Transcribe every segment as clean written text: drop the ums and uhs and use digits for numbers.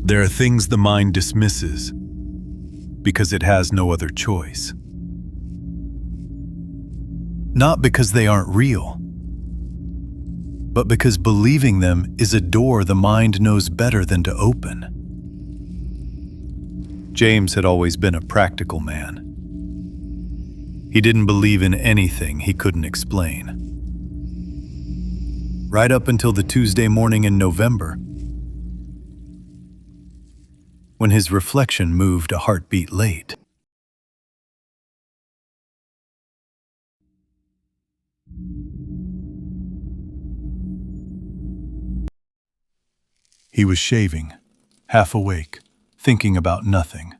There are things the mind dismisses because it has no other choice. Not because they aren't real, but because believing them is a door the mind knows better than to open. James had always been a practical man. He didn't believe in anything he couldn't explain. Right up until the Tuesday morning in November, when his reflection moved a heartbeat late. He was shaving, half awake, thinking about nothing.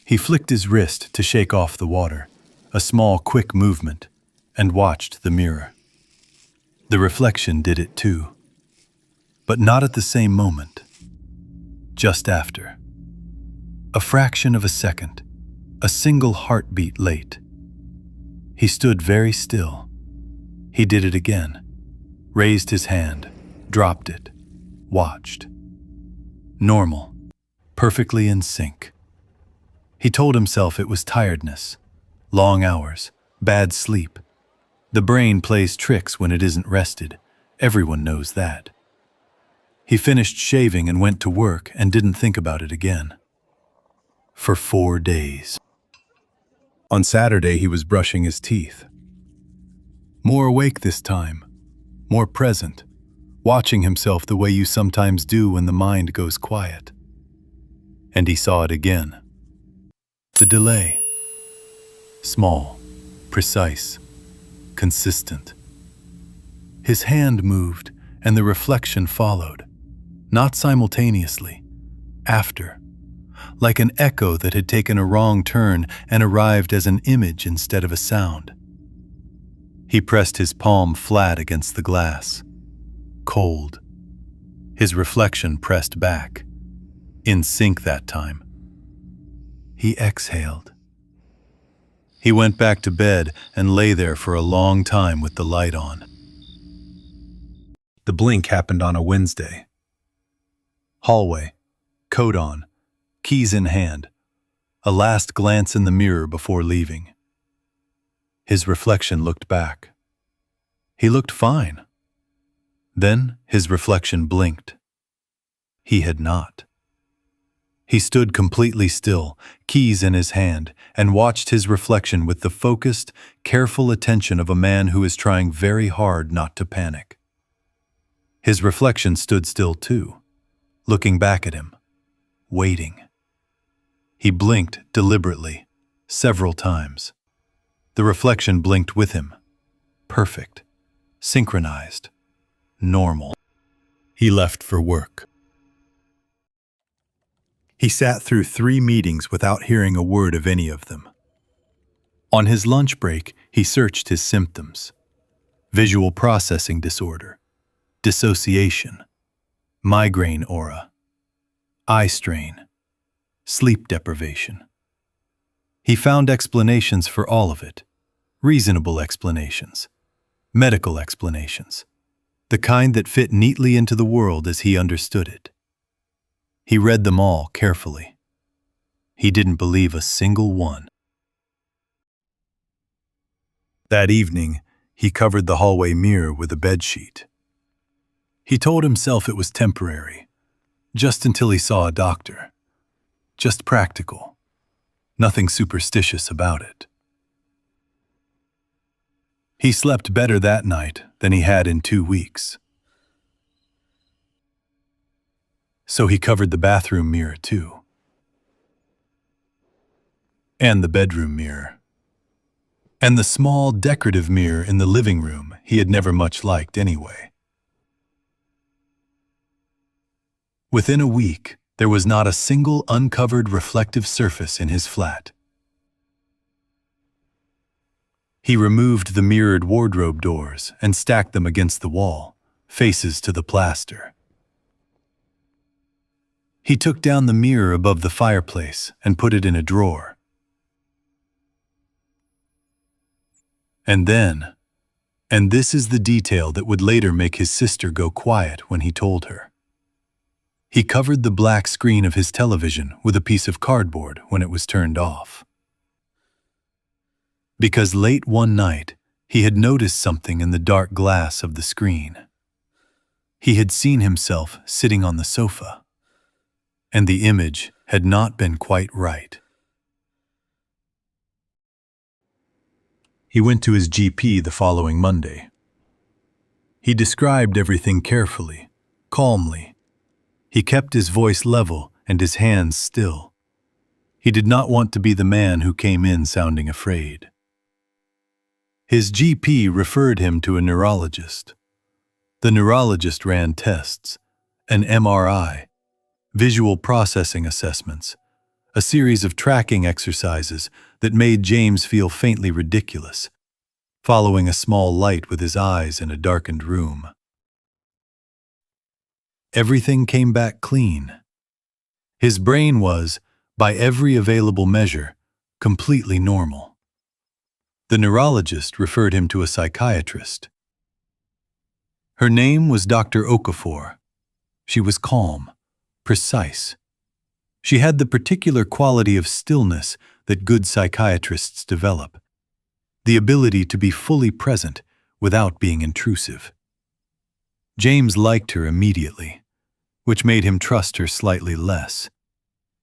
He flicked his wrist to shake off the water, a small, quick movement, and watched the mirror. The reflection did it too, but not at the same moment. Just after. A fraction of a second, a single heartbeat late. He stood very still. He did it again, raised his hand, dropped it, watched. Normal, perfectly in sync. He told himself it was tiredness, long hours, bad sleep. The brain plays tricks when it isn't rested. Everyone knows that. He finished shaving and went to work and didn't think about it again. For 4 days. On Saturday, he was brushing his teeth. More awake this time, more present, watching himself the way you sometimes do when the mind goes quiet. And he saw it again. The delay. Small, precise, consistent. His hand moved, and the reflection followed. Not simultaneously, after, like an echo that had taken a wrong turn and arrived as an image instead of a sound. He pressed his palm flat against the glass. Cold. His reflection pressed back. In sync that time. He exhaled. He went back to bed and lay there for a long time with the light on. The blink happened on a Wednesday. Hallway, coat on, keys in hand, a last glance in the mirror before leaving. His reflection looked back. He looked fine. Then his reflection blinked. He had not. He stood completely still, keys in his hand, and watched his reflection with the focused, careful attention of a man who is trying very hard not to panic. His reflection stood still too, looking back at him, waiting. He blinked deliberately, several times. The reflection blinked with him. Perfect, synchronized, normal. He left for work. He sat through 3 meetings without hearing a word of any of them. On his lunch break, he searched his symptoms. Visual processing disorder, dissociation, migraine aura, eye strain, sleep deprivation. He found explanations for all of it, reasonable explanations, medical explanations, the kind that fit neatly into the world as he understood it. He read them all carefully. He didn't believe a single one. That evening, he covered the hallway mirror with a bedsheet. He told himself it was temporary, just until he saw a doctor. Just practical. Nothing superstitious about it. He slept better that night than he had in 2 weeks. So he covered the bathroom mirror too. And the bedroom mirror. And the small decorative mirror in the living room he had never much liked anyway. Within a week, there was not a single uncovered reflective surface in his flat. He removed the mirrored wardrobe doors and stacked them against the wall, faces to the plaster. He took down the mirror above the fireplace and put it in a drawer. And then, and this is the detail that would later make his sister go quiet when he told her, He covered the black screen of his television with a piece of cardboard when it was turned off. Because late one night, he had noticed something in the dark glass of the screen. He had seen himself sitting on the sofa, and the image had not been quite right. He went to his GP the following Monday. He described everything carefully, calmly. He kept his voice level and his hands still. He did not want to be the man who came in sounding afraid. His GP referred him to a neurologist. The neurologist ran tests, an MRI, visual processing assessments, a series of tracking exercises that made James feel faintly ridiculous, following a small light with his eyes in a darkened room. Everything came back clean. His brain was, by every available measure, completely normal. The neurologist referred him to a psychiatrist. Her name was Dr. Okafor. She was calm, precise. She had the particular quality of stillness that good psychiatrists develop, the ability to be fully present without being intrusive. James liked her immediately, which made him trust her slightly less,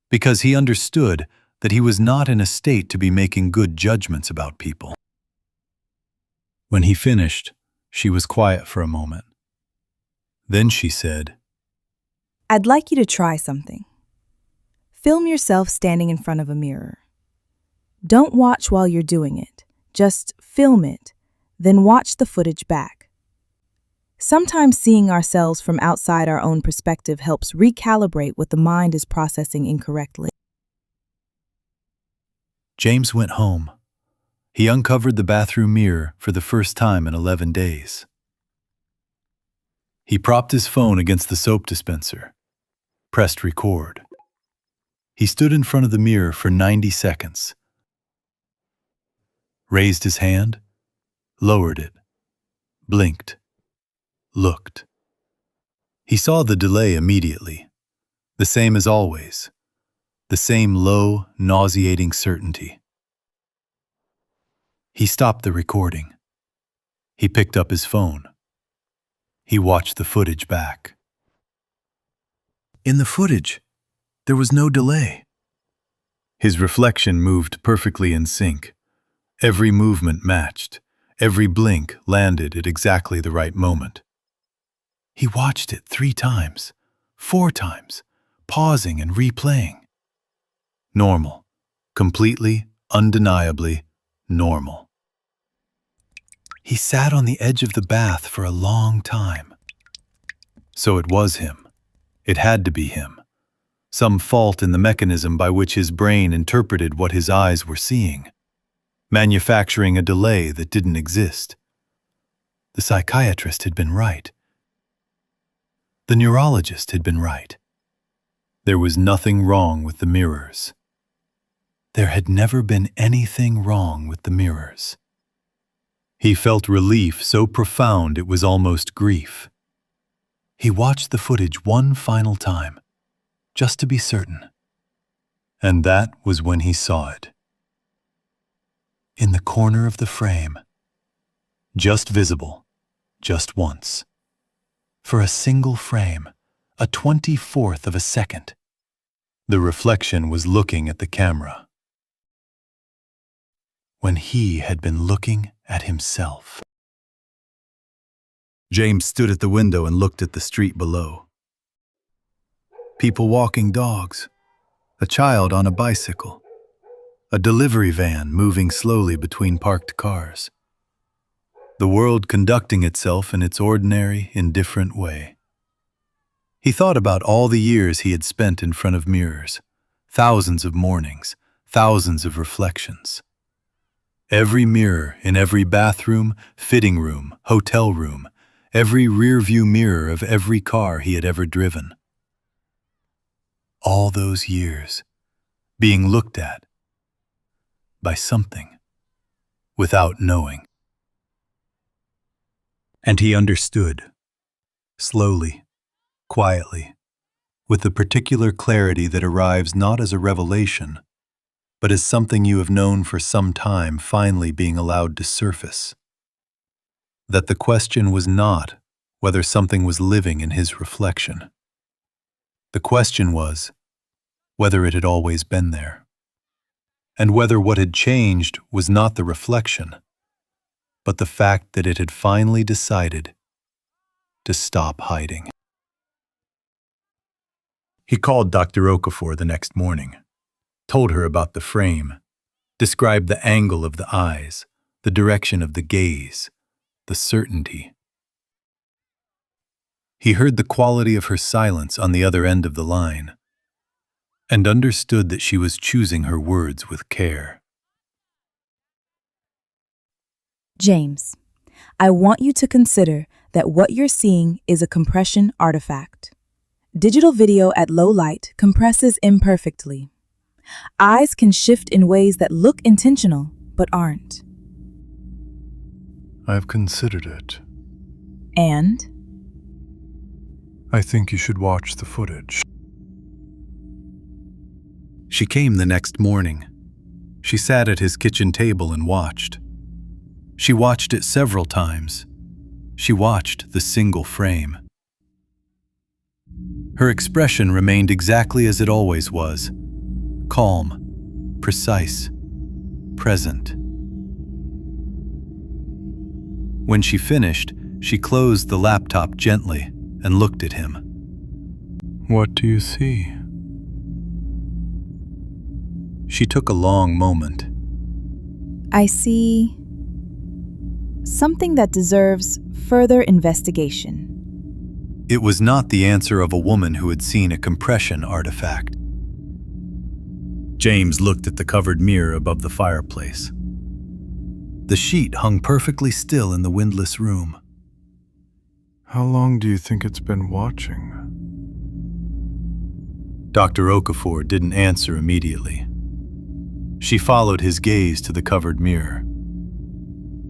because he understood that he was not in a state to be making good judgments about people. When he finished, she was quiet for a moment. Then she said, "I'd like you to try something. Film yourself standing in front of a mirror. Don't watch while you're doing it. Just film it, then watch the footage back. Sometimes seeing ourselves from outside our own perspective helps recalibrate what the mind is processing incorrectly." James went home. He uncovered the bathroom mirror for the first time in 11 days. He propped his phone against the soap dispenser, pressed record. He stood in front of the mirror for 90 seconds, raised his hand, lowered it, blinked, looked. He saw the delay immediately, the same as always, the same low, nauseating certainty. He stopped the recording. He picked up his phone. He watched the footage back. In the footage, there was no delay. His reflection moved perfectly in sync. Every movement matched. Every blink landed at exactly the right moment. He watched it 3 times, 4 times, pausing and replaying. Normal. Completely, undeniably normal. He sat on the edge of the bath for a long time. So it was him. It had to be him. Some fault in the mechanism by which his brain interpreted what his eyes were seeing, manufacturing a delay that didn't exist. The psychiatrist had been right. The neurologist had been right. There was nothing wrong with the mirrors. There had never been anything wrong with the mirrors. He felt relief so profound it was almost grief. He watched the footage one final time, just to be certain. And that was when he saw it. In the corner of the frame, just visible, just once. For a single frame, a 24th of a second, the reflection was looking at the camera, when he had been looking at himself. James stood at the window and looked at the street below. People walking dogs, a child on a bicycle, a delivery van moving slowly between parked cars. The world conducting itself in its ordinary, indifferent way. He thought about all the years he had spent in front of mirrors, thousands of mornings, thousands of reflections. Every mirror in every bathroom, fitting room, hotel room, every rear-view mirror of every car he had ever driven. All those years, being looked at by something, without knowing. And he understood, slowly, quietly, with the particular clarity that arrives not as a revelation, but as something you have known for some time finally being allowed to surface. That the question was not whether something was living in his reflection. The question was whether it had always been there, and whether what had changed was not the reflection, but the fact that it had finally decided to stop hiding. He called Dr. Okafor the next morning, told her about the frame, described the angle of the eyes, the direction of the gaze, the certainty. He heard the quality of her silence on the other end of the line, and understood that she was choosing her words with care. James, I want you to consider that what you're seeing is a compression artifact. Digital video at low light compresses imperfectly. Eyes can shift in ways that look intentional, but aren't. I've considered it. And? I think you should watch the footage. She came the next morning. She sat at his kitchen table and watched. She watched it several times. She watched the single frame. Her expression remained exactly as it always was. Calm, precise, present. When she finished, she closed the laptop gently and looked at him. What do you see? She took a long moment. I see something that deserves further investigation. It was not the answer of a woman who had seen a compression artifact. James looked at the covered mirror above the fireplace. The sheet hung perfectly still in the windless room. How long do you think it's been watching? Dr. Okafor didn't answer immediately. She followed his gaze to the covered mirror.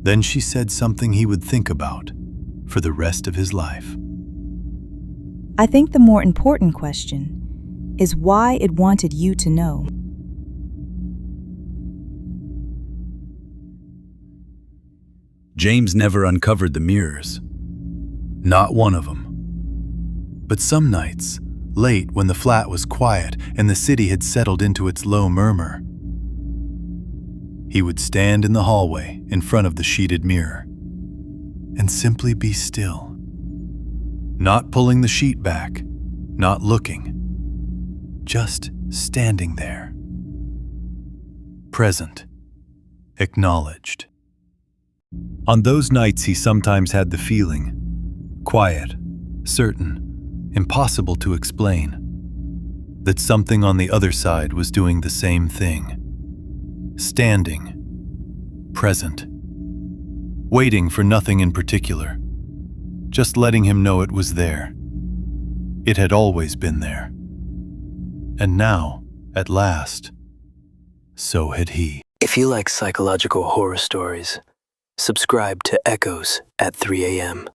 Then she said something he would think about for the rest of his life. I think the more important question is why it wanted you to know. James never uncovered the mirrors. Not one of them. But some nights, late when the flat was quiet and the city had settled into its low murmur, he would stand in the hallway in front of the sheeted mirror and simply be still. Not pulling the sheet back, not looking, just standing there. Present, acknowledged. On those nights he sometimes had the feeling, quiet, certain, impossible to explain, that something on the other side was doing the same thing. Standing, present, waiting for nothing in particular, just letting him know it was there. It had always been there. And now, at last, so had he. If you like psychological horror stories, subscribe to Echoes at 3 a.m.